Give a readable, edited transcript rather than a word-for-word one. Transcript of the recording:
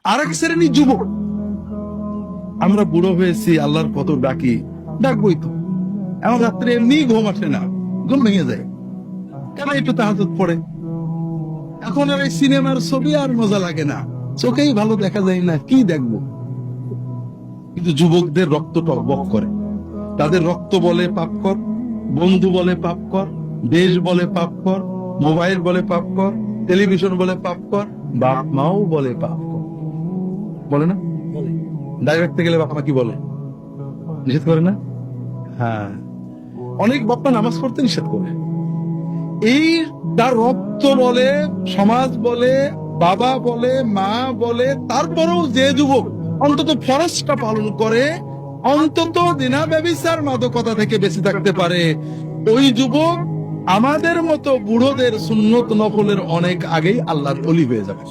আর এক শ্রেণী যুবক, আমরা বুড়ো হয়েছি, আল্লাহর কত ডাকি, ডাকবই তো। এমন রাত্রে এমনি ঘুম আসে না, ঘুম ভেঙে যায়, কেন একটু তাহাজ্জুদ পড়ে। এখন আর এই সিনেমার ছবি আর মজা লাগে না, চোখেই ভালো দেখা যায় না, কি দেখবো। কিন্তু যুবকদের রক্ত টকবক করে, তাদের রক্ত বলে পাপ কর, বন্ধু বলে পাপ কর, দেশ বলে পাপ কর, মোবাইল বলে পাপ কর, টেলিভিশন বলে পাপ কর, বাপ মাও বলে পাপ কর, বলে না? দায় রাখতে গেলে বাপ মা কি বলে? নিষেধ করে না? হ্যাঁ, অনেক বাপ্পা নামাজ পড়তে নিষেধ করে। এই তার রক্ত বলে, সমাজ বলে, বাবা বলে, মা বলে, তারপরেও যে যুবক অন্তত ফরজটা পালন করে, অন্তত দিনা ব্যভিচার মাদকতা থেকে বেঁচে থাকতে পারে, ওই যুবক আমাদের মতো বুড়োদের সুন্নত নফলের অনেক আগেই আল্লাহর ওলি হয়ে যাবে।